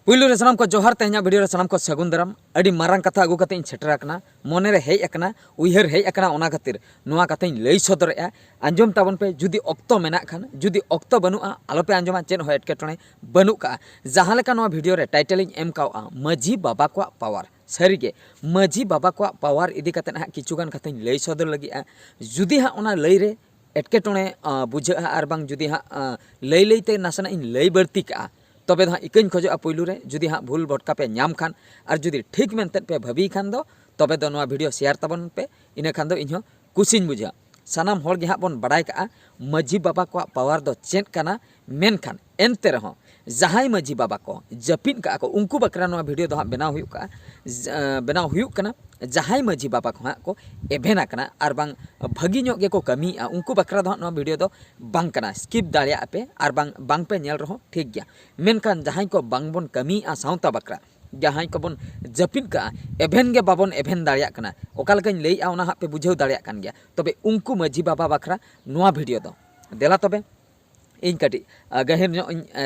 पुलू रे सनाम को जोहार तेहना वीडियो रे सनाम को सगुन दाराम अड़ी मारंग कथा अगू कते सेटर आकना मने रे हेज आकना उइहर हेज आकना ओना खातिर नोआ कथे लई सदरेआ आंजम ताबन पे जुदी ऑक्तो मेना खान जुदी ऑक्तो बनुआ आलोपे आंजमा चेन हो एटकेटणे बनु का जहां लेका नोआ वीडियो रे टाइटलिंग एम कावा मजी बाबा को पावर सारीगे मजी बाबा को पावर इदी कते ना किचुगान कथे लई सदर लगी जुदी हा ओना लई रे एटकेटणे बुझा आर बांग जुदी हा लई लईते नासना इन लई बर्ती का तबे हाँ इकन खोजा पुलू रे जुदी हाँ भूल भटका पे नाम खान और जुदी ठीक मेनते पे भाभी खान दो तबे दो नोआ वीडियो शेयर तबन पे इना खान दो इन्हों कुसिन बुझा सानाम होड़ गे हाँ बन बड़ाई का मजी बाबा को पावर दो चेक काना मेन खान एनते रहो जहां मजी बाबा को जपिन का को उनको बकरा नोआ वीडियो दो हाँ बनाव हुयुक काना जहां मजी बाबा को हाँ को एभेना काना और बांग भागी ᱧᱚᱜ गे को कमी उनको बकरा दो हाँ वीडियो दो बांग काना स्किप दाड़िया पे और बांग पे नेल रहो ठीक गया मेनखान जहां को बांग बन कमी सावता बकरा जहां को बन जपिन का एभेन गे बाबन एभेन दाड़िया काना ओकालकाñ लईआ ओना हाँ पे बुझाव दाड़िया कान गया तबे उनको मजी बाबा बकरा नोआ वीडियो दो देला तबे इन कटी गहिर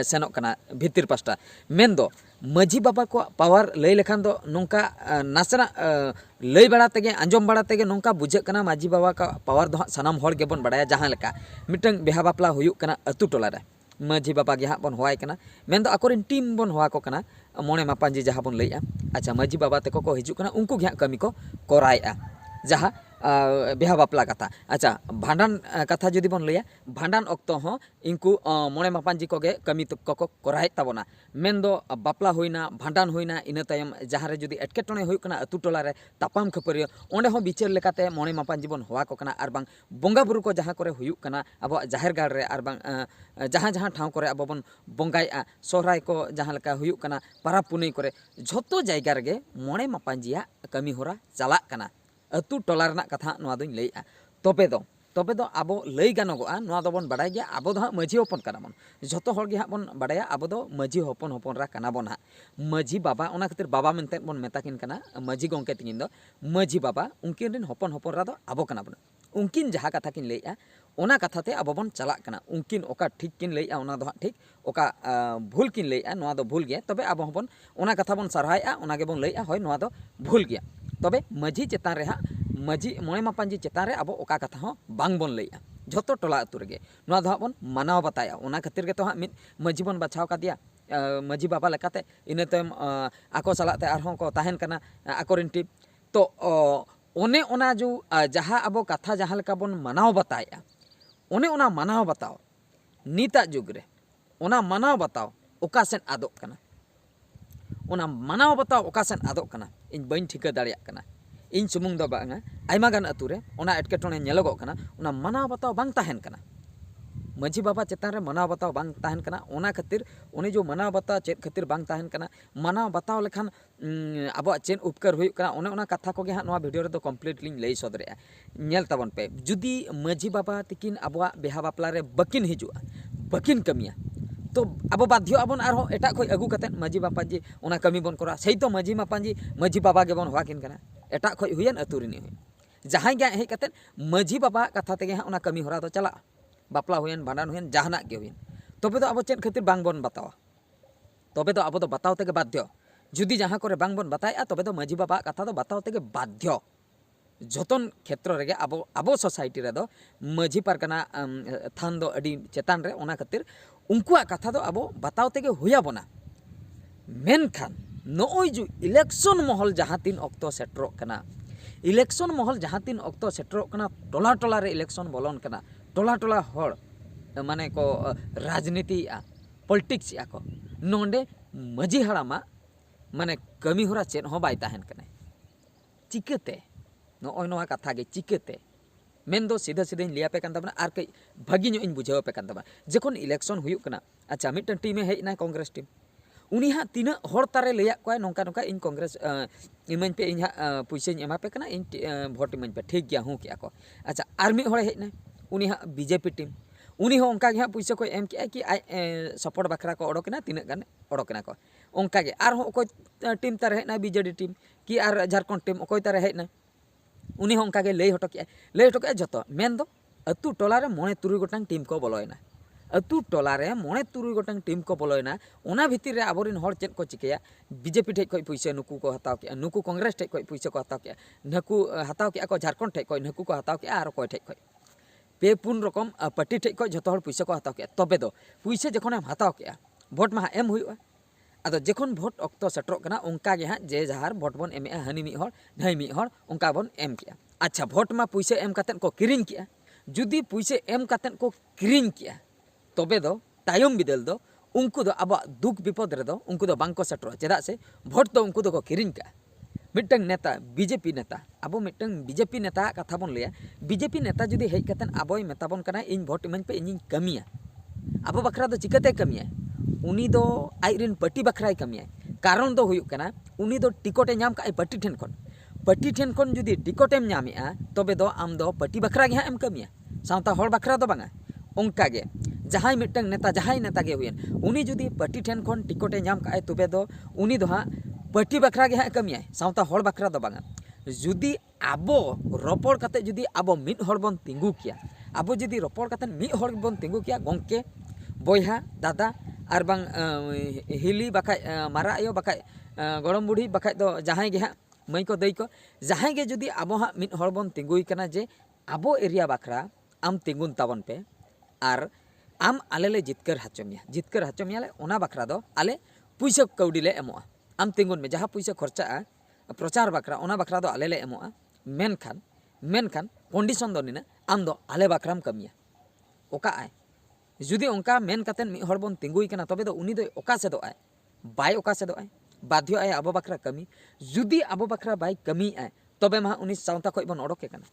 सेनोक कना भितर पास्टा मेन दो मजी बाबा को पावर लई लेखान दो नोंका नासना लई बड़ा तेगे आंजम बड़ा तेगे नोंका बुझे कना मजी बाबा का पावर दो सनाम होड़ गे बन बड़ाया जहां लेका मिटंग बेहा बापला हुयुक कना अतु टोला रे मजी बाबा गे हां बन होवाय कना मेन दो अकोरिन टीम बन होवा को कना मोणे मापांजी जहां बन लईआ अच्छा मजी बाबा तेको को हिजु कना उनको गे हां कमी को कोरायआ जहां बेहा बापला कथा अच्छा भांडान कथा जुदी बन लैया भांडान ऑक्तो हो इनको मोणे मापांजी को गे कमी को कोराय ताबोना मेन दो बापला होइना भांडान होइना इना तायम जहां रे जुदी एटकेटणे होय कना अतु टोला रे तापाम खपरियो ओंडे हो बिचार लेकाते मोणे मापांजी बन होवा को कना आर बांग बोंगा बुरु को जहां करे हुयुक कना अब जाहिर गाड़ रे आर बांग जहां जहां ठाव करे अब बन बोंगायआ सोहराय को जहां लेका हुयुक कना पारा पुनई करे झोतो जायगा रे मोणे मापांजिया कमी होरा चला कना अतु टोला रना कथा नोआ दों लईआ तबे दो आबो लई गानोगआ नोआ दो बन बड़ाय गया आबो दो मजी होपन कना बन जतो होड़ गे हां बन बड़ाया आबो दो मजी होपन होपन रा कना बन हां मजी बाबा ओना खातिर बाबा मेनते बन मेताकिन कना मजी गोंके तिगिन दो मजी बाबा उनकिन रिन होपन होपन रा दो आबो कना बन उनकिन जहां कथा किन लईआ ओना कथा ते आबो बन चला कना उनकिन ओका ठीक किन लईआ ओना दो ठीक ओका भूल किन लईआ नोआ दो भूल गया तबे आबो होपन ओना कथा बन सरहायआ ओना गे बन लईआ होय नोआ दो भूल गया तबे मजी चेतान रे हां मजी मोणे मापांजी चेतान रे अब ओका कथा हो बांग बन लईआ झोतो टोला अतु रेगे नोआ दो बन मानाव बताया ओना खातिर गे तो हां मिद मजी बन बाछाव का दिया मजी बाबा लेकाते इने तम आको सालाते आरहों को ताहेन कना आकोरिन टीम तो ओने ओना जो जहां अब कथा जहां लेका बन मानाव बताया ओने ओना मानाव बताओ नीता जुग रे ओना मानाव बताओ ओका सेन आदोक कना ओना मानाव बताओ ओका सेन आदोक कना इन बइन ठिका दाड़िया कना इन सुमुंग दो बांगा आयमा गान अतु रे ओना एटकेटणे नेलोगो कना ओना मानाव बताओ बांग ताहेन कना मजी बाबा चेतान रे मानाव बताओ बांग ताहेन कना ओना खातिर उनी जो मानाव बताओ चेत खातिर बांग ताहेन कना मानाव बताओ लेखान अब चेन उपकार हुयुक कना ओने ओना कथा को गे हां नोआ वीडियो रे दो कंप्लीटली लई सदरेआ नेल ताबन पे जुदी मजी बाबा तिकिन अबवा बेहा बापला रे बकिन हिजुआ बकिन कमिया तो अब बाध्य आबन आरो एटा खो अगू कते मजी बापाजी ओना कमी बन करा सही तो मजी मापाजी मजी बाबा गे बन होवाकिन कना एटा खो हुयन अतुरिनी हुय जहां गे हे कते मजी बाबा कथा तेगे हां ओना कमी होरा तो चला बापला हुयन भांडान हुयन जहाना गे हुयन तबे तो अब चेन खातिर बांग बन बतावा तबे तो अब तो बताव तेगे बाध्य जुदी जहां करे बांग बन बताया तबे तो मजी बाबा कथा तो बताव तेगे बाध्य जतन क्षेत्र रे अब सोसाइटी रे दो मजी पारगाना थान दो अडी चेतान रे ओना खातिर उनकुआ कथा दो अब बताव तेगे हुया बना मेनखान नोई जो इलेक्शन महल जहां तीन ऑक्तो सेटरो कना इलेक्शन महल जहां तीन ऑक्तो सेटरो कना टोला टोला रे इलेक्शन बोलन कना टोला टोला होड़ माने को राजनीति पॉलिटिक्स या को नोंडे मजी हड़ामा माने कमी होरा चेन हो बाय ताहेन कना चिकते नोय नोआ कथा गे चिकते मेन दो सीधा सीधा लिया पे कान तबना आर कई भागी इन बुझाव पे कान तबना जखन इलेक्शन हुयुक कना अच्छा मिटन टीम हे ना कांग्रेस टीम उनी हा तीना होड़ तारे लैया कोय नोंका नोंका इन कांग्रेस इमन पे इन हा पैसा एमा पे कना इन भोट इमन पे ठीक गया हूं क्या को अच्छा आर मी होड़ हे ना उनी हा बीजेपी टीम उनी हो उनका गे पैसा को एम किया कि सपोर्ट बखरा को ओडोकना तीना गान ओडोकना को उनका गे आर हो कोई टीम तारे हे ना बीजेडी टीम कि आर झारखंड टीम कोई तारे हे ना उनी हो उनका गे लई हटो किया जतो मेन दो अतु टोला रे मोने तुरुई गोटांग टीम को बोलोयना अतु टोलारे मोणे तुरुई गोटांग टीम को बोलोयना ओना भितर रे आबोरिन हर चेक को चिकेया बीजेपी ठेक खय पैसा नुकु को हताव के नुकु कांग्रेस ठेक खय पैसा को हताव के नकु हताव के को झारखंड ठेक खय नकु को हताव के आर कोय ठेक खय पे पुन रकम पार्टी ठेक खय जतो हर पैसा को हताव के तबे दो पैसा जखन हम हताव के भोट मा एम हुआ आदो जखन भोट अक्तो सेटरो कना उनका गे हां जे जहार भोट बन एम हानि मी हर ढाई मी हर उनका बन एम किया अच्छा भोट मा पैसा एम कातेन को किरिंग किया जुदी पैसा एम कातेन को किरिंग किया तबे दो तायम बिदल दो उनको दो अब दुख विपद रे दो उनको दो बांको सेटरो चेदा से भोट तो उनको दो को किरिंग का मिटंग नेता बीजेपी नेता अब मिटंग बीजेपी नेता कथा बन लिया बीजेपी नेता जुदी हेज कातेन अबोय मेताबन कना इन भोट इमाñ पे इᱧ कमिया अब बखरा दो चिकते कमिया उनी दो आइरिन पार्टी बखराय कमिया कारण दो हुयुक कना उनी दो टिकटे नाम का पार्टी ठेन खन जुदी टिकटेम नामेआ तबे दो आम दो पार्टी बखरा गे एम कमिया सावता हर बखरा दो बांगा उनका गे जहां मिटंग नेता जहां नेता गे हुयन उनी जुदी पार्टी ठेन खन टिकटे नाम का तबे दो उनी दो हां पार्टी बखरा गे कमिया सावता हर बखरा दो बांगा जुदी आबो रोपड़ काते जुदी आबो मिट हर बन तिंगु किया आबो जुदी रोपड़ काते मिट हर बन तिंगु किया गोंके बोयहा दादा और बांग हिली बाका मारा आयो बाका गड़म बुढ़ी बाका दो जहां गे हां मई को दई को जहां गे जुदी आबो हां मिट हर बन तिंगुई कना जे आबो एरिया बखरा आम तिंगुन ताबन पे और आम आले ले जितकर हाचमिया ले ओना बखरा दो आले पुइसा कौडी ले एमोआ आम तिंगुन में जहां पुइसा खर्चा प्रचार बखरा ओना बखरा दो आले ले एमोआ मेनखान कंडीशन दो निना आम दो आले बखराम कमिया ओका आय जुदी उनका मेन कातेन मी हर बन तिंगुई कना तबे दो उनी दो ओका से दो आय बाय ओका से दो आय बाध्य आय आबो बखरा कमी जुदी आबो बखरा बाय कमी आय तबे मा उनी सावता खय बन ओडोके कना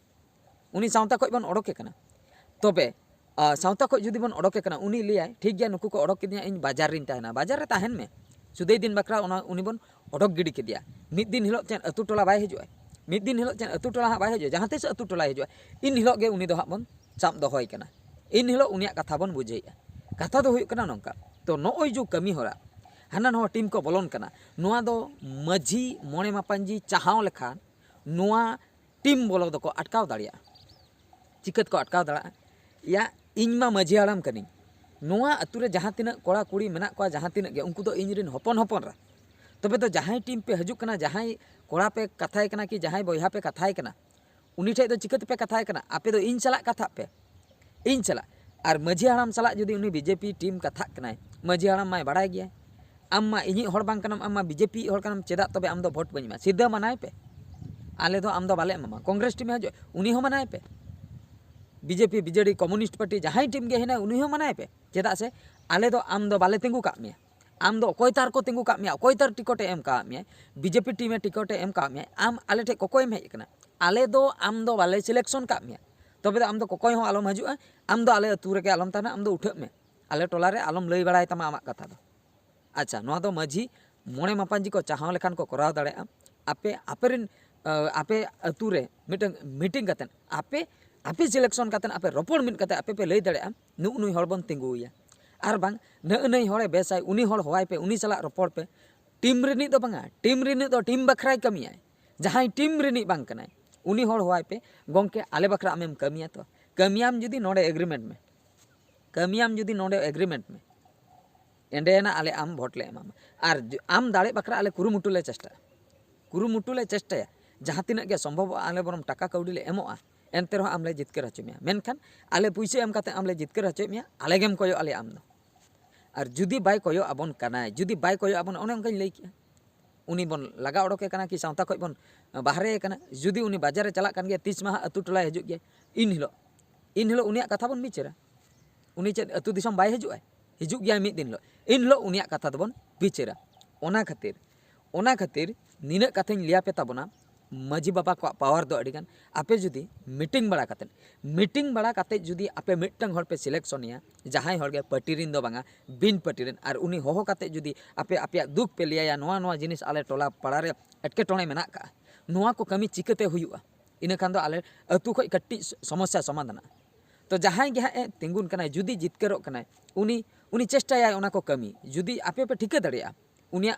उनी सावता खय बन ओडोके कना तबे सावता खय जुदी बन ओडोके कना उनी लियाय ठीक गया नुकु को ओडोक किदिया इन बाजार रिन ताहेना बाजार रे ताहेन में सुदे दिन बखरा ओना उनी बन ओडोक गिडी किदिया मिद दिन हिलो चेन अतु टोला बाय हिजुआ मिद दिन हिलो चेन अतु टोला बाय हिजुआ जहां तेस अतु टोला हिजुआ इन हिलो गे उनी दो हां बन साब दोहय कना इन हिलो उनिया कथा बन बुझेया कथा दो हुयुक कना नोंका तो नोय जो कमी होरा हाना नो टीम को बोलोन कना नोआ दो मझी मोणे मापांजी चाहाव लेखा नोआ टीम बोलो दो को अटकाव दाड़िया चिकत को अटकाव दाड़ा या इनमा मझी हाड़ाम कनी नोआ अतुरे जहां तिना कोड़ा कुड़ी मेना को जहां तिना गे उनको दो इंजरिन हपन रा तबे तो जहां टीम पे हजुक कना जहां कोड़ा पे कथाय कना कि जहां बोया पे कथाय कना उनी ठे दो चिकत पे कथाय कना आपे दो इन चला कथा पे इन चला और मझी हाड़ाम चला जुदी उनी बीजेपी टीम कथा कनाय मझी हाड़ाम माय बाड़ाय गया आम्मा इनी हर बांग कनाम आम्मा बीजेपी हर कनाम चेदा तबे आम दो भोट बनी मा सीधा मनाय पे आले दो आम दो बाले एमा कांग्रेस टीम हजो उनी हो मनाय पे बीजेपी बीजेडी कम्युनिस्ट पार्टी जहां टीम गे हेना उनी हो मनाय पे चेदा से आले दो आम दो बाले तिंगु का मिया आम दो कोई तार को तिंगु का मिया कोई तार टिकट एम का मिया बीजेपी टीम टिकट एम का मिया आम आले ठे कोकोय में हेज कना आले दो आम दो बाले सिलेक्शन का मिया तबे आम दो कोकोय हो आलम हजुआ आम दो आले अतु रेगे आलम ताना आम दो उठा में आले टोला रे आलम लई बड़ाय तमा आमा कथा दो अच्छा नोआ दो मझी मोणे मापांजी को चाहाव लेखान को कराव दाड़ेआ आपे आपेरिन आपे अतु रे मीटिंग कतन आपे सिलेक्शन कतन आपे रोपड़ मिट कते आपे पे लई दाड़ेआ नु नुई हर बन तिंगुया आर बांग नई हरे बेसाय उनी हर होवाय पे उनी सला रोपड़ पे टीम रिनी दो बांगा टीम रिनी दो टीम बखराय कमियाय जहां टीम रिनी बांग कनाय उनी हर होवाय पे गोंके आले बखरा आमेम कमिया तो कमियाम जुदी नोडे एग्रीमेंट में एंडेना आले आम भोट ले एमा और आम दाड़े बखरा आले कुरुमुटु ले चेष्टाया जहां तिना गे संभव आले बरम टाका कौडी ले एमोआ एनते रहो आमले जितकर हचमिया मेनखान आले पुइसे एम काते आमले जितकर हचमिया आले गेम कोयो आले आम दो और जुदी बाय कोयो आबन कनाय जुदी बाय कोयो आबन ओने उनकाई लई किया उनी बन लगा ओडोके कना कि सावता खय बन बाहरे कना जुदी उनी बाजार रे चला कान गे 30 माह अतु टोला हजु गे इन हिलो उनिया कथा बन बिचेरा उनी चे अतु दिसम बाय हजु गया मिद दिन इन हिलो उनिया कथा दबन बिचेरा ओना खातिर निना कथाñ लिया पे ताबना मझी बाबा को पावर दो अडिगान आपे जुदी मीटिंग बड़ा काते जुदी आपे मिटंग हर पे सिलेक्शनिया जहां हर गे पार्टी रिन दो बांगा बिन पार्टी रिन और उनी होहो काते जुदी आपे आपे दुख पे लिया नोआ जिनिस आले टोला पड़ा रे एटके टोणे मेना का नोआ को कमी चिकते हुयुआ इन खान दो आले अतु खय कट्टी समस्या समाधान तो जहां गे हां तिंगुन कनाय जुदी जितकरो कनाय उनी चेष्टाया ओना को कमी जुदी आपे पे ठिका दाड़िया उनिया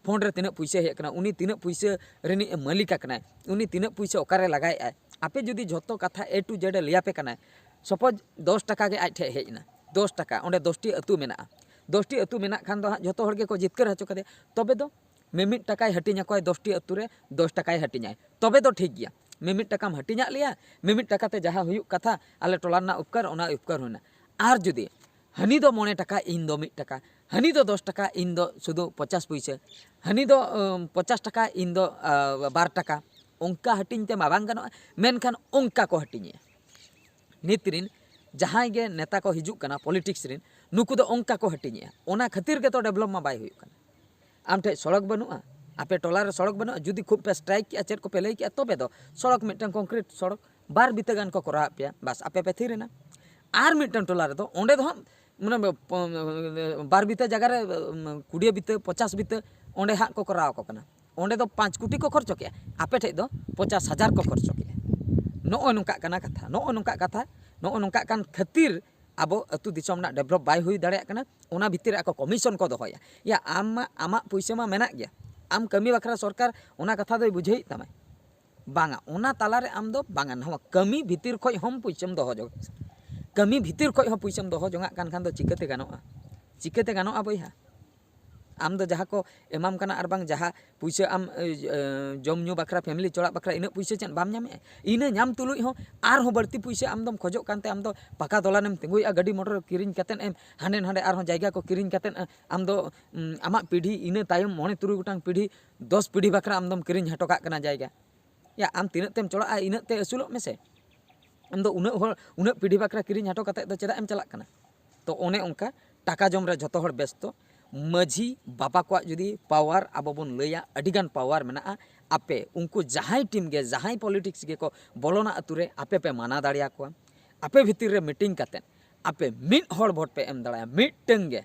फोन रे तीना पैसा हेज कना उनी तीना पैसा रेनी मालिका कना उनी तीना पैसा ओकारे लगाए आपे जुदी झोतो कथा ए टू जेड लिया पे कना सपोज 10 टका गे आज ठे हेजना 10 টাকা onde 10টি ᱟᱹᱛᱩ ᱢᱮᱱᱟᱜᱼᱟ 10টি ᱟᱹᱛᱩ ᱢᱮᱱᱟᱜ ᱠᱷᱟᱱ ᱫᱚ ᱦᱟᱸᱜ ᱡᱚᱛᱚ ᱦᱚᱲ ᱜᱮᱠᱚ ᱡᱤᱛᱠᱟᱹᱨ ᱦᱚᱪᱚ ᱠᱟᱫᱮᱭᱟ ᱛᱚᱵᱮ ᱫᱚ ᱢᱤᱢᱤᱫ ᱴᱟᱠᱟᱭ ᱦᱟᱹᱴᱤᱧ ᱟᱠᱚᱣᱟᱭ 10টি ᱟᱹᱛᱩ ᱨᱮ 10 ᱴᱟᱠᱟᱭ ᱦᱟᱹᱴᱤᱧᱟᱭ ᱛᱚᱵᱮ ᱫᱚ ᱴᱷᱤᱠ ᱜᱮᱭᱟ ᱢᱤᱢᱤᱫ ᱴᱟᱠᱟᱢ ᱦᱟᱹᱴᱤᱧᱟᱜ ᱞᱮᱭᱟ ᱢᱤᱢᱤᱫ ᱴᱟᱠᱟᱛᱮ ᱡᱟᱦᱟᱸ ᱦᱩᱭᱩᱜ ᱠᱟᱛᱷᱟ ᱟᱞᱮ ᱴᱚᱞᱟ ᱨᱮᱱᱟᱜ ᱩᱯᱠᱟᱨ ᱚᱱᱟ ᱩᱯᱠᱟᱨ ᱦᱩᱭᱱᱟ ᱟᱨ ᱡᱩᱫᱤ ᱦᱟᱹᱱᱤ ᱫᱚ 9 টাকা ᱤᱧ ᱫᱚ 1 টাকা ᱦᱟᱹᱱᱤ ᱫᱚ 10 টাকা ᱤᱧ ᱫᱚ শুধু 50 পয়সা ᱦᱟᱹᱱᱤ ᱫᱚ 50 টাকা ᱤᱧ ᱫᱚ 2 টাকা ᱚᱱᱠᱟ ᱦᱟᱹᱴᱤᱧ ᱛᱮ ᱢᱟ ᱵᱟᱝ ᱜᱟᱱᱚᱜᱼᱟ ᱢᱮᱱᱠᱷᱟन ᱚᱱᱠᱟ ᱠᱚ ᱦᱟᱹᱴᱤᱧᱮᱜᱼᱟ ᱱᱤᱛ ᱨᱤᱱ ᱡᱟᱦᱟᱸᱭ ᱜᱮ ᱱᱮता ᱠᱚ ᱦᱤᱡᱩᱜ ᱠᱟᱱᱟ ᱯᱚलिटिक्स ᱨᱤᱱ ᱱᱩᱠᱩ ᱫᱚ ᱚᱱᱠᱟ ᱠᱚ ᱦᱟᱹᱴᱤᱧᱮᱜᱼᱟ ᱚᱱᱟ ᱠᱷᱟᱹᱛᱤᱨ ᱜᱮᱛᱚ ᱰᱮᱵᱷᱞᱚᱯ ᱢᱟ ᱵᱟᱭ ᱦᱩᱭᱩᱜ ᱠᱟᱱᱟ ᱟᱢ ᱴᱷᱮᱡ ᱥᱚᱲᱚᱠ ᱵᱟᱹᱱᱩᱜᱼᱟ ᱟᱯᱮ ᱴᱚᱞᱟ ᱨᱮ ᱥᱚᱲᱚᱠ ᱵᱟᱹᱱᱩᱜᱼᱟ ᱡᱩᱫᱤ ᱠᱷᱩᱵ ᱯᱮ ᱥᱴᱨᱟइक ᱠᱮᱜᱼᱟ ᱪᱮᱫ ᱠᱚᱯᱮ ᱞᱟᱹᱭ ᱠᱮᱜᱼᱟ ᱛᱚᱵᱮ ᱫᱚ ᱥᱚᱲᱚक ᱢᱤᱫᱴᱟᱝ ᱠᱚᱝᱠᱨᱤᱴ ᱥᱚᱲᱚक ᱵᱟᱨ ᱵᱤᱛᱟᱹ ᱜᱟᱱ ᱠᱚ ᱠᱚᱨᱟᱣ ᱯᱮᱭᱟ ᱵᱟᱥ ᱟᱯᱮ ᱯᱮ ᱛᱷᱤᱨᱮᱱᱟ ᱟᱨ ᱢᱤᱫᱴᱟᱝ ᱴᱚᱞᱟ ᱨᱮᱫᱚ ᱚᱸᱰᱮ ᱫᱚ ᱦᱟᱸᱜ ᱢᱟᱱᱮ 2 বিতা জায়গা রে 20 বিতা 50 বিতা onde ᱦᱟᱸᱜ ᱠᱚ ᱠᱚᱨᱟᱣ ᱟᱠᱚ ᱠᱟᱱᱟ onde ᱫᱚ 5 কোটি ᱠᱚ ᱠᱷᱚᱨᱪᱚ ᱠᱮᱜᱼᱟ ᱟᱯᱮ ᱴᱷᱮᱡ ᱫᱚ 50,000 ᱠᱚ ᱠᱷᱚᱨᱪᱚ ᱠᱮᱜᱼᱟ ᱱᱚᱜᱼᱚᱭ ᱱᱚᱝᱠᱟ ᱠᱟᱱᱟ ᱠᱟᱛᱷᱟ ᱱᱚᱜᱼᱚᱭ ᱱᱚᱝᱠᱟ ᱠᱟᱛᱷᱟ ᱱᱚᱜᱼᱚᱭ ᱱᱚᱝᱠᱟ ᱠᱟᱱ ᱠᱷᱟᱹᱛᱤᱨ ᱟᱵᱚ ᱟᱹᱛᱩ ᱫᱤᱥᱚᱢ ᱨᱮᱱᱟᱜ ᱰᱮᱵᱷᱞᱚᱯ ᱵᱟᱭ ᱦᱩᱭ ᱫᱟᱲᱮᱭᱟᱜ ᱠᱟᱱᱟ ᱚᱱᱟ ᱵᱷᱤᱛᱤᱨ ᱨᱮ ᱟᱠᱚ ᱠᱚᱢᱤᱥᱚᱱ ko ᱫᱚᱦᱚᱭᱟ ᱭᱟ ᱟᱢᱟᱜ ᱯᱩᱭᱥᱟᱹ ᱢᱟ ᱢᱮᱱᱟᱜ ᱜᱮᱭᱟ ᱟᱢ ᱠᱟᱹᱢᱤ ᱵᱟᱠᱷᱨᱟ ᱥᱚᱨᱠᱟর ᱚᱱᱟ ᱠᱟᱛᱷᱟ ᱫᱚᱭ ᱵᱩᱡᱷᱟᱹᱣᱮᱫ ᱛᱟᱢᱟ ᱵᱟᱝᱟ ᱚᱱᱟ ᱛᱟᱞᱟᱨᱮ ᱟᱢ ᱫᱚ ᱵᱟᱝᱟ ᱱᱚᱣᱟ ᱠᱟᱹᱢᱤ ᱵᱷᱤᱛᱤᱨ ᱠᱷᱚᱡ ᱦᱚᱸ ᱯᱩᱭᱥᱟᱹᱢ ᱫᱚᱦᱚ ᱡᱚᱝ ᱠᱟᱹᱢᱤ ᱵᱷᱤᱛᱤᱨ ᱠᱷᱚᱡ ᱦᱚᱸ ᱯᱩᱭᱥᱟᱹᱢ ᱫᱚᱦᱚ ᱡᱚᱝᱟᱜ ᱠᱟᱱ ᱠᱷᱟᱱ ᱫᱚ ᱪᱤᱠᱟᱹᱛᱮ ᱜᱟᱱᱚᱜᱼᱟ ᱵᱚᱭᱦᱟ ᱟᱢ ᱫᱚ ᱡᱟᱦᱟᱸ ᱠᱚ ᱮᱢᱟᱢ ᱠᱟᱱᱟ ᱟᱨ ᱵᱟᱝ ᱡᱟᱦᱟᱸ ᱯᱩᱭᱥᱟᱹ ᱟᱢ ᱡᱚᱢ ᱧᱩ ᱵᱟᱠᱷᱨᱟ ᱯᱷᱮᱢᱤᱞᱤ ᱪᱚᱲᱟᱜ ᱵᱟᱠᱷᱨᱟ ᱤᱱᱟᱹᱜ ᱯᱩᱭᱥᱟᱹ ᱪᱮᱫ ᱵᱟᱢ ᱧᱟᱢᱮᱜᱼᱟ ᱤᱱᱟᱹ ᱧᱟᱢ ᱛᱩᱞᱩᱡ ᱦᱚᱸ ᱟᱨᱦᱚᱸ ᱵᱟᱹᱲᱛᱤ ᱯᱩᱭᱥᱟᱹ ᱟᱢ ᱫᱚᱢ ᱠᱷᱚᱡᱚᱜ ᱠᱟᱱᱛᱮ ᱟᱢ ᱫᱚ ᱯᱟᱠᱟ ᱫᱚᱞᱟᱱᱮᱢ ᱛᱤᱸᱜᱩᱭᱮᱜᱼᱟ ᱜᱟᱹᱰᱤ ᱢᱚᱴᱚᱨ ᱠᱤᱨᱤᱧ ᱠᱟᱛᱮᱫ ᱮᱢ ᱦᱟᱸᱰᱮ ᱱᱟᱸᱰᱮ ᱟᱨᱦᱚᱸ ᱡᱟᱭᱜᱟ ᱠᱚ ᱠᱤᱨᱤᱧ ᱠᱟᱛᱮᱫ ᱟᱢ ᱫᱚ ᱟᱢᱟᱜ ᱯᱤᱲᱦᱤ ᱤᱱᱟᱹ ᱛᱟᱭᱚᱢ 9-3 ᱜᱚᱴᱟᱝ ᱯᱤᱲᱦᱤ 10 ᱯᱤᱲᱦᱤ ᱵᱟᱠᱷᱨᱟ ᱟᱢ ᱫᱚᱢ ᱠᱤᱨᱤᱧ ᱦᱚᱴᱚ ᱠᱟᱜ ᱠᱟᱱᱟ ᱡᱟᱭᱜᱟ ᱭᱟ ᱟᱢ ᱛᱤᱱᱟᱹᱜ ᱛᱮᱢ ᱪᱚᱲᱟᱜᱼᱟ ᱤᱱᱟᱹᱜ ᱛᱮ ᱟᱹᱥᱩᱞᱚᱜ ᱢᱮᱥᱮ ᱟᱢ ᱫᱚ ᱩᱱᱟᱹᱜ ᱯᱤᱲᱦᱤ ᱵᱟᱠᱷᱨᱟ ᱠᱤᱨᱤᱧ ᱦᱚᱴᱚ ᱠᱟᱛᱮᱫ ᱫᱚ ᱪᱮᱫᱟᱜ ᱮᱢ ᱪᱟᱞᱟᱜ ᱠᱟᱱᱟ ᱛᱚ ᱚᱱᱮ ᱚᱱᱠᱟ ᱴᱟᱠᱟ ᱡᱚᱢ ᱨᱮ ᱡᱚᱛᱚ ᱦᱚᱲ ᱵᱮᱥᱛᱚ ᱢᱟᱹᱡᱷᱤ ᱵᱟᱵᱟ ᱠᱚᱣᱟᱜ ᱡᱩᱫᱤ ᱯᱟᱣᱟᱨ ᱟᱵᱚ ᱵᱚᱱ ᱞᱟᱹᱭᱟ ᱟᱹᱰᱤᱜᱟᱱ ᱯᱟᱣᱟर ᱢᱮᱱᱟᱜᱼᱟ ᱟᱯᱮ ᱩᱱᱠᱩ ᱡᱟᱦᱟᱸᱭ ᱴᱤᱢ ᱜᱮ ᱡᱟᱦᱟᱸᱭ ᱯᱚलिटिक्स ᱜᱮᱠᱚ ᱵᱚᱞᱚᱱᱟ ᱟᱹᱛᱩ ᱨᱮ ᱟᱯᱮ ᱯᱮ ᱢᱟᱱᱟ ᱫᱟᱲᱮᱭᱟᱠᱚᱣᱟ ᱟᱯᱮ ᱵᱷᱤᱛᱤᱨ ᱨᱮ ᱢᱤᱴᱤᱝ ᱠᱟᱛᱮᱫ ᱟᱯᱮ ᱢᱤᱫ ᱦᱚᱲ ᱵᱷᱳᱴ ᱯᱮ ᱮᱢ ᱫᱟᱲᱮᱭᱟᱜᱼᱟ ᱢᱤᱫᱴᱟᱝ ᱜᱮ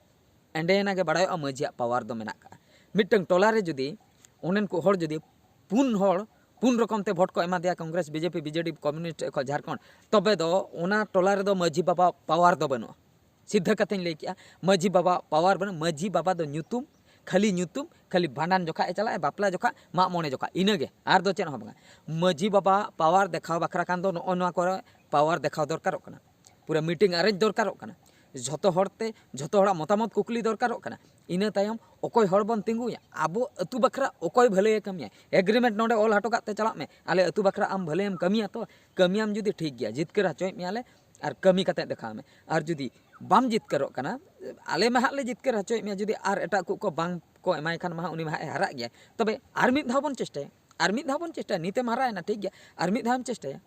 ᱮᱸᱰᱮᱱᱟ ᱜᱮ ᱵᱟᱲᱟᱭᱚᱜᱼᱟ ᱢᱟᱹᱡᱷᱤᱭᱟᱜ ᱯᱟᱣᱟर ᱫᱚ ᱢᱮᱱᱟᱜ ᱠᱟᱜᱼᱟ ᱢᱤᱫᱴᱟᱝ ᱴᱚᱞᱟ ᱨᱮ ᱡᱩᱫᱤ ᱚᱱᱮᱱ ᱠᱚ ᱦᱚᱲ ᱡᱩᱫᱤ 4 ᱦᱚᱲ 4 ᱨᱚᱠᱚᱢ te vote ko ema deya Congress BJP BJD communist ko Jharkhand তবে ᱫᱚ ᱚᱱᱟ ᱴᱚᱞᱟ ᱨᱮᱫᱚ ᱢᱟᱹᱡᱷᱤ ᱵᱟᱵᱟ ᱯᱟᱣᱟর ᱫᱚ ᱵᱟᱹᱱᱩᱜᱼᱟ ᱥᱤᱫᱷᱟᱹ ᱠᱟᱛᱮᱧ ᱞᱟᱹᱭ ᱠᱮᱜᱼᱟ ᱢᱟᱹᱡᱷᱤ ᱵᱟᱵᱟ ᱯᱟᱣᱟर ᱵᱟᱹᱱᱩᱜᱼᱟ ᱢᱟᱹᱡᱷᱤ ᱵᱟᱵᱟ ᱫᱚ ᱧᱩᱛᱩᱢ खाली भांडान जोखा चलाए बापला जोखा माग मोने जोखा इनगे आर दो चेन होबा मजी बाबा पावर देखाव बखरा कान दो नो को पावर देखाव दरकारोग कना पूरा मीटिंग अरेंज दरकारोग कना झोतो हड़ते झोतो हड़ा मतामत कुकली दरकारोग कना इना तायम ओकोय हड़ बन तिंगुया आबो अतु बखरा ओकोय भले कमिया एग्रीमेंट नोडे ऑल हटो काते चला में आले अतु बखरा आम भले एम कमिया तो कमियाम जुदी ठीक गया जितकर हचोय मियाले और कमी काते देखा में और जुदी बाम जितकरोग कना आले में हाले जितकर हचोय मिया जुदी आर एटा को बांग को एमाय खान महा उनी महा हरा गया तबे आर मिद धाव बन चेष्टाया नीते मारा ना ठीक गया आर मिद धाव चेष्टाया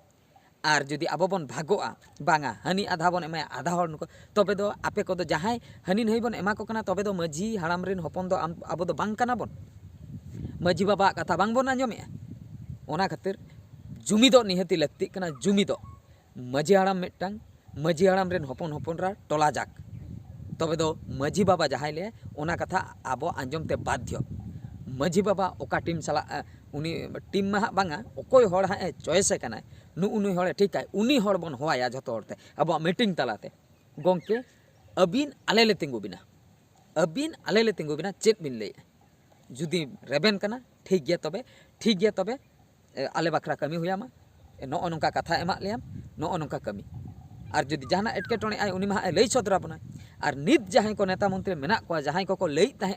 आर जुदी आबो बन भागोआ बांगा हनी आधा बन एमाय आधा हर नको तबे दो आपे को दो जहाय हनी नहीं बन एमा को कना तबे दो मजी हाड़ाम रिन हपन दो आबो दो बांग कना बन मजी बाबा कथा बांग बन आंजमेया ओना खातिर जुमिदो निहति लगती कना जुमिदो मजी हाड़ाम मिटटांग मजी हाड़ाम रिन हपन हपनरा टोला जाक तबे दो मजी बाबा जहाय ले ओना कथा आबो आंजमते बाध्य मजी बाबा ओका टीम सला उनी टीम मा बांगा ओकोय हड़ हा चॉइस कना नु उनी हड़े ठीक है उनी हड़ बन होया जतो हड़ते आबो मीटिंग तलाते गोंके अबिन आले ले तिंगु बिना चेत बिन ले जुदी रेबेन कना ठीक गया तबे आले बखरा कमी हुयामा नो नोंका कथा एमा लेयाम नो नोंका कमी और जुदी जहाना एटकेटोणे आय उनी मा लई सदरा बना और नित जहां को नेता मंत्री मेना को जहां को लई तहे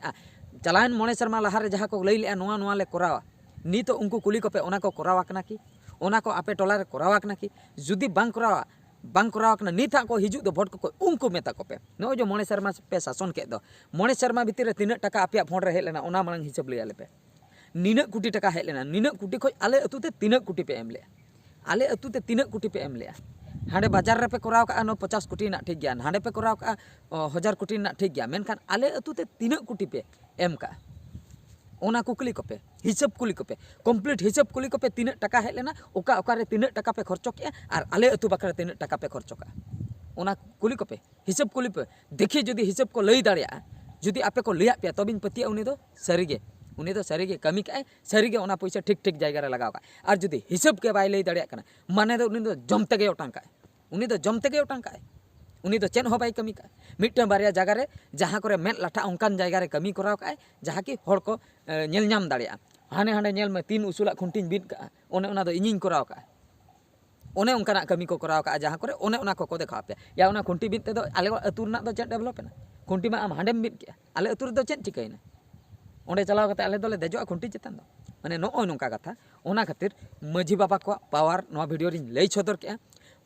चलायन 9 शर्मा लहारे जहां को लई ले नोआ ले करावा नित उनको कुली को पे ओना को करावा कना कि ओना को आपे टोला रे करावा कना कि जुदी बांग करावा कना नित को हिजु दो भोट को उनको मेता को पे नो जो 9 शर्मा पे शासन के दो 9 शर्मा भीतर रे 3 टका आपे फोन रे हेज लेना ओना मांग हिसाब ले आले पे निना कुटी टका हेज लेना निना कुटी खो आले अतु ते 3 कुटी पे एम ले आले अतु ते 3 कुटी पे एम ले हांडे बाजार रे पे कराव का 50 कोटी ना ठीक गया हांडे पे कराव का 1000 कोटी ना ठीक गया मेनखान आले अतु ते 3 कोटी पे एम का ओना कुकली को पे हिसाब कुली को पे कंप्लीट हिसाब कुली को पे 3 टका हेज लेना ओका ओका रे 3 टका पे खर्चो के और आले अतु बकरा 3 टका पे खर्चो का ओना कुली को पे हिसाब कुली पे देखिए जदी हिसाब को लई दाड़िया जदी आपे को लिया पे तबिन पतिया उनी दो सरीगे कमी का सरीगे ओना पैसा ठीक ठीक जायगा रे लगाव का और जदी हिसाब के बाय लई दाड़िया कना माने दो उनी दो जमते गे ओटांग का उनी दो चेन हो बाय कमी का मिट्टन बारिया जगह रे जहां करे मेट लाठा उनकान जायगा रे कमी कराव का जहां की हड़ को नेल नाम दाड़िया हाने हाने नेल में 3 उसूला खुंटिन बिद का ओने ओना दो इनिंग कराव का ओने उनकाना कमी को कराव का जहाँ करे ओने उना को देखा पे या उना खुंटी बिन ते दो आले अतुर ना दो चेक डेवलप ना खुंटी मा आम हांडेम बिन के आले अतुर दो चेक चिकैना ओंडे चलाव कते आले दोले देजो खुंटी चितान दो माने नो नोंका कथा ओना खातिर माझी बाबा को पावर नवा वीडियो रिन लई सदर के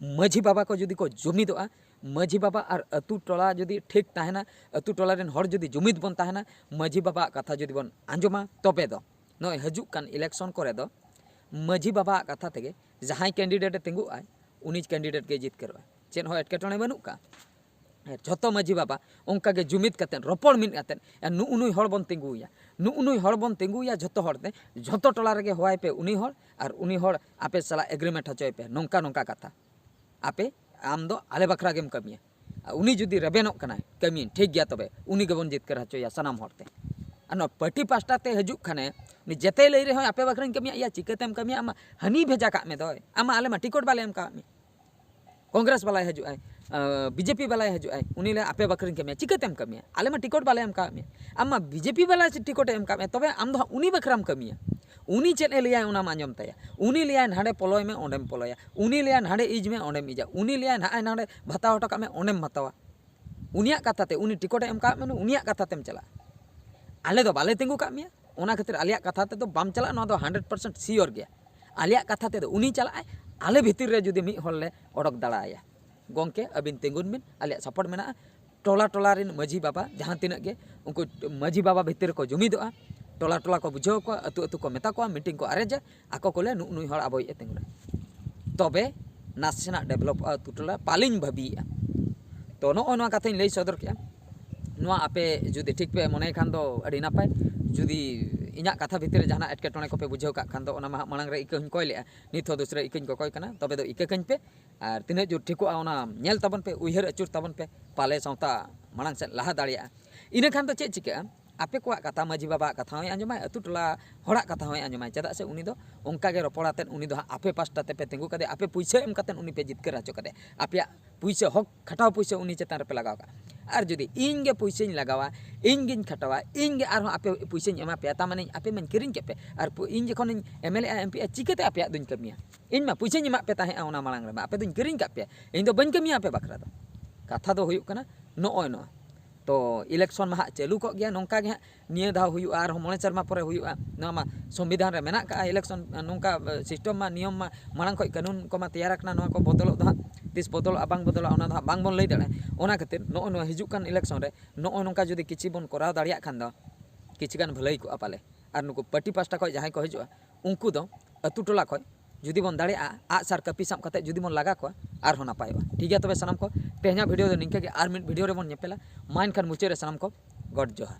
माझी बाबा को जुदी को जुमिदोआ माझी बाबा और अतु टोला जुदी ठीक ताहेना अतु टोला रेन हर जुदी जुमिद बन ताहेना माझी बाबा कथा जुदी बन आंजमा तबे दो नय हजुक कान इलेक्शन करे दो माझी बाबा कथा तेगे जहां कैंडिडेट तिंगु आय उनी कैंडिडेट के जीत करवा चेन हो एटकेटणे बनु का झोतो माझी बाबा उनका के जुमिद कतेन रोपड़ मिन कतेन नुई हड़ बन तिंगुया नुई हड़ बन तिंगुया झोतो हड़ते झोतो टोला रेगे होवाय पे उनी हड़ और उनी हड़ आपे सला एग्रीमेंट हचोय पे नोंका नोंका कथा आपे आम दो आले बखरा गेम कमिया उनी जुदी रेबेनो कनाय कमी ठीक गया तबे उनी गेबन जीत कर हचोया सनाम हड़ते और पार्टी पास्टा ते हजुक खाने जेते लई रे हो आपे बखरा कमिया या चिकतेम कमिया आमा हनी भेजा का में दो आमा आले मा टिकट बाले एम का में कांग्रेस वाला हजु आय बीजेपी वाला हजु आय उनी ले आपे बखरा कमिया चिकतेम कमिया आले मा टिकट बाले एम का में आमा बीजेपी वाला से टिकट एम का में तबे आम दो उनी बखराम कमिया उनी चेत ए लिया उना मांजम तया उनी लिया नाडे पलोय में ओंडेम पलोया उनी लिया नाडे इज में ओंडेम इजा उनी लिया नाडे भताव हटो का में ओंडेम भतावा उनिया कथा ते उनी टिकट एम का में उनिया कथा तेम चला आले दो बाले तिंगु का मिया ओना खातिर आलिया कथा ते तो बाम चला नो दो 100% सियोर गया आलिया कथा ते उनी चला आले भीतर रे जुदी मी होले ओडक दाड़ाया गोंके अबिन तिंगुन बिन आलिया सपोर्ट मेना टोला टोला रिन माझी बाबा जहां तिना गे उनको माझी बाबा भीतर को जुमिदोआ टोला टोला को बुझाव को अतु अतु को मेता को मीटिंग को अरेजा आको कोले नुई हड़ आबोय तिंगुना तबे नासेना डेवलप अतु टोला पालिन भाबिया तो नो कथा लई सदर के आपे जुदी ठीक पे मने खान दो अड़ी नापाय जुदी इना कथा भीतर जहां एटकेटणे को पे बुझाव का खान दो ओना मांग रे इका कोय ले नित दूसरे इकन को कोय कना तबे दो इका कन पे और तिने जो ठीको ओना नेल तबन पे उहर अचुर तबन पे पाले सावता मांग से लहा दाड़िया इना खान दो चे चिका आपे को कथा माझी बाबा कथा होय आंजमाय अतु टोला हड़ा कथा होय आंजमाय चदा से उनी दो उनका गे रोपड़ातेन उनी दो आपे पास्टा ते पे तिंगु कदे आपे पुइसा एम कतेन उनी पे जितकर हचो कदे आपे पुइसा हक खटाव पुइसा उनी चेतान रे पे लगाव का और जुदी इन गे पुइसाኝ लगावा इन गिन खटावा इन गे आरो आपे पुइसाኝ एमा पे ता माने आपे मन किरिन के पे और इन जखन एमएलए एमपी चिकते आपे दुन कमिया इन मा पुइसाኝ एमा पे ताहे ओना मालांग रे आपे दुन किरिन का पे इन दो बन कमिया आपे बकरा दो कथा दो हुयुक कना नोय नो तो इलेक्शन में चालू को गया नौका गे निया धाव हुआ और मोने शर्मा पर हुआ नवा संविधान रे मेना का इलेक्शन नौका सिस्टम में नियम में मांग खो कानून को मा तैयार करना नवा को बदलो दो तीस बदलो बांग बदलो ओना दो बांग बन लई दाड़े ओना खातिर नो हिजुक कान इलेक्शन रे नो नौका जुदी किछि बन कराव दाड़िया खान दो किछि गान भलाई को पाले और नुको पार्टी पास्टा को जहां को हिजुआ उनको दो अतु टोला को जुदी बन दाड़े आ सार कपी साब कते जुदी बन लगा को आर हो नापायवा ठीक है तबे सनाम को तेहना वीडियो निंका के आर मिनट वीडियो रे बन नेपेला माइन खान मुचे रे सनाम को गॉड जोहार।